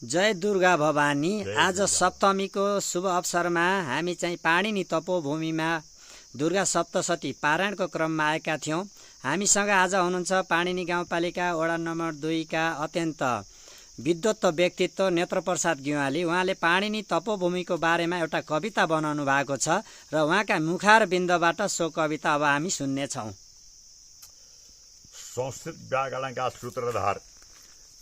जय दुर्गा भवानी। जय आज दुर्गा। सप्तमीको शुभ अवसरमा हामी चाहिँ पाणिनी तपोभूमिमा दुर्गा सप्तशती पारायणको क्रममा आएका थियौँ। हामीसँग आज हुनुहुन्छ पाणिनी गाउँपालिका वडा नम्बर 2 का अत्यन्त विद्वत व्यक्तित्व नेत्रप्रसाद गिवाली। उहाँले पाणिनी तपोभूमिको बारेमा एउटा कविता बनाउनु भएको छ र उहाँका मुखार बिन्दबाट सो कविता अब हामी सुन्नेछौँ। संस्कृत व्याकरणका सूत्रधार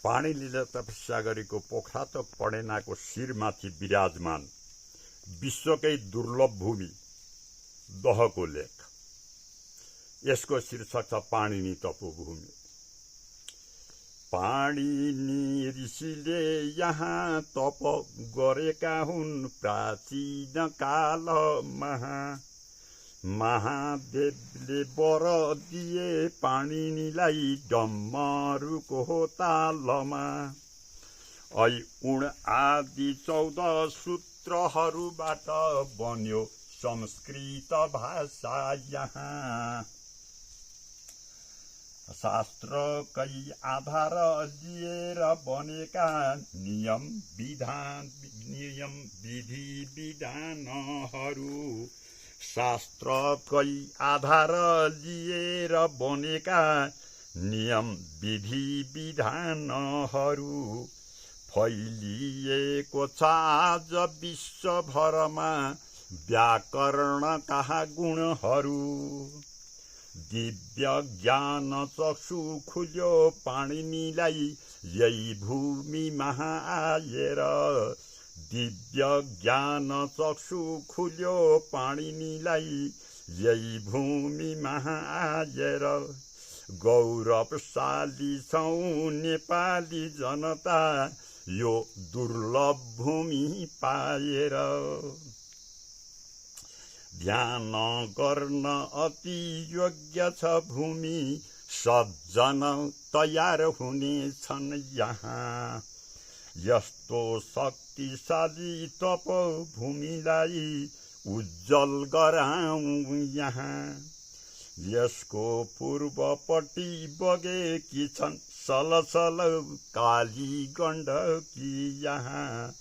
पाणिनीले तपस्या गरेको पोखरा त पढेनाको शिरमाथि विराजमान विश्वकै दुर्लभ भूमि दहको लेख। यसको शीर्षक छ पाणिनी तपोभूमि। पाणिनी ऋषिले यहाँ तप गरेका हुन् प्राचीन कालमा। महादेवले वर दिए पाणिनीलाई डम्मरुको तालमा। ऐउण आदि 14 सूत्रहरूबाट बन्यो संस्कृत भाषा यहाँ। शास्त्रकै आधार लिएर बनेका नियम विधि विधानहरू। शास्त्रकै आधार लिएर बनेका नियम विधि विधानहरू फैलिएको छ आज विश्वभरमा व्याकरणका गुणहरू। दिव्य ज्ञान चक्षु खुल्यो पाणिनीलाई यही भूमिमा आएर। दिव्य ज्ञान चक्षु खुल्यो पाणिनीलाई यही भूमिमा आएर। गौरवशाली छौँ नेपाली जनता यो दुर्लभ भूमि पाएर। ध्यान गर्न अति योग्य छ भूमि सज्जन तयार हुने छन् यहाँ। यस्तो शक्तिशाली तपोभूमिलाई उज्जवल गराउँ यहाँ। यसको पूर्वपट्टि बगेकी छन् सलसल काली गण्डकी यहाँ।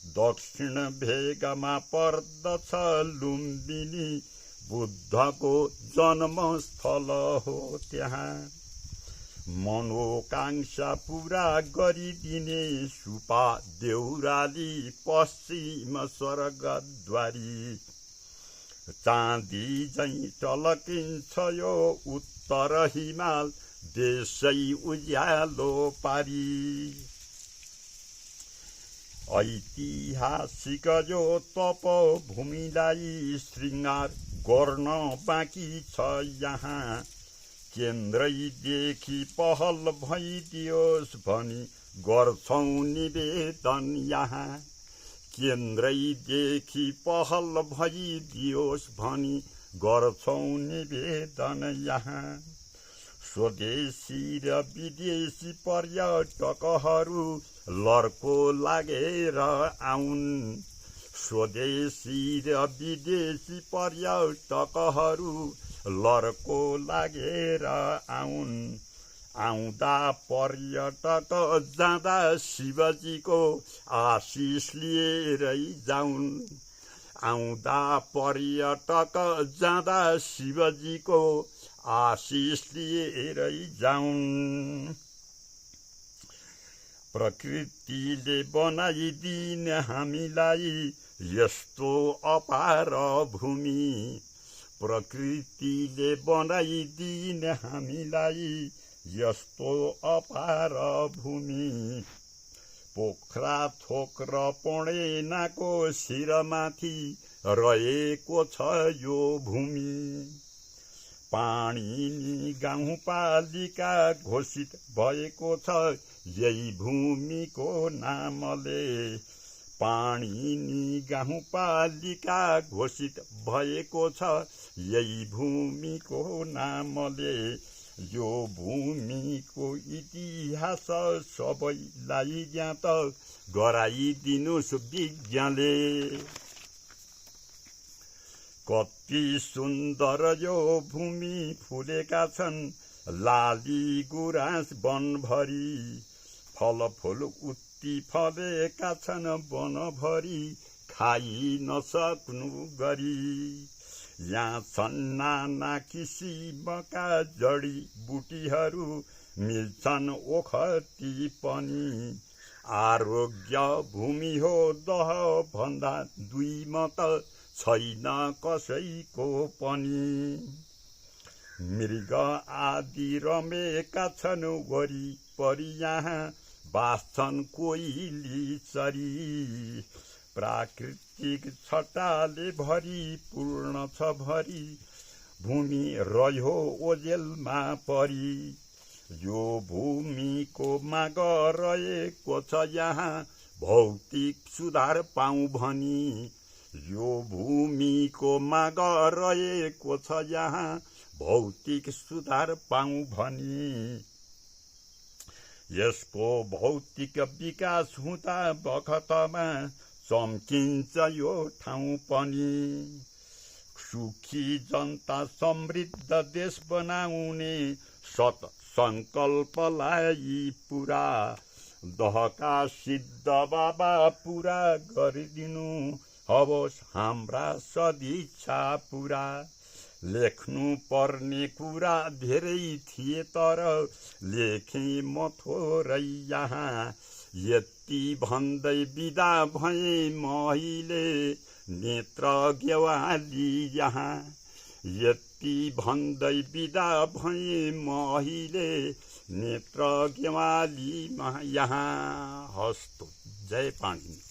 दक्षिण भेगमा पर्दछ लुम्बिनी बुद्धको जन्मस्थल हो त्यहाँ। मनोकांक्षा पूरा गरिदिने सुपा देउराली पश्चिम स्वर्गद्वारी। चाँदी झैँ टलकिन्छ यो उत्तर हिमाल देशै उज्यालो पारी। ऐतिहासिक यो तपोभूमिलाई श्रृङ्गार गर्न बाँकी छ यहाँ। केन्द्रैदेखि पहल भइदियोस् भनी गर्छौँ निवेदन यहाँ। केन्द्रैदेखि पहल भइदियोस् भनी गर्छौँ निवेदन यहाँ। स्वदेशी र विदेशी पर्यटकहरू लर्को लागेर आउन्। स्वदेशी र विदेशी पर्यटकहरू लर्को लागेर आउन्। आउँदा पर्यटक जाँदा शिवजीको आशिष लिएरै जाउन्। आउँदा पर्यटक जाँदा शिवजीको आशिष लिएरै जाउन्। प्रकृतिले बनाइदिने हामीलाई यस्तो अपार भूमि। प्रकृतिले बनाइदिने हामीलाई यस्तो अपार भूमि। पोखरा थोक र पणेनाको शिरमाथि रहेको छ यो भूमि। पाणिनी गाउँपालिका घोषित भएको छ यही भूमिको नामले। पाणिनी गाउँपालिका घोषित भएको छ यही भूमिको नामले। यो भूमिको इतिहास सबैलाई ज्ञात गराइदिनुस् विज्ञले। कति सुन्दर यो भूमि फुलेका छन् लाली गुराँस वनभरि। फलफुल ती फलेका छन् वनभरि खाइ नसक्नु गरी। यहाँ छन् नाना किसिमका जडीबुटीहरू मिल्छन् ओखती पनि। आरोग्य भूमि हो दह भन्दा दुईमा त छैन कसैको पनि। मृग आदि रमेका छन् वरिपरि यहाँ बाँच्छन् कोइली चरी। प्राकृतिक छटाले भरिपूर्ण छ भरि भूमि रह्यो ओझेलमा परी। यो भूमिको माग रहेको छ यहाँ भौतिक सुधार पाऊँ भनी। यो भूमिको माग रहेको छ यहाँ भौतिक सुधार पाऊँ भनी। यसको भौतिक विकास हुँदा बखतमा चम्किन्छ यो ठाउँ पनि। सुखी जनता समृद्ध देश बनाउने सत सङ्कल्पलाई पुरा दहका सिद्ध बाबा पुरा गरिदिनु हवस् हाम्रा सदिच्छा पुरा। लेख्नु पर्ने कुरा धेरै थिए तर लेखेँ म थोरै यहाँ। यति भन्दै बिदा भएँ मैले नेत्र गेवाली यहाँ। यति भन्दै बिदा भएँ मैले नेत्र गेवालीमा यहाँ। हस्तो जय पाणिनि।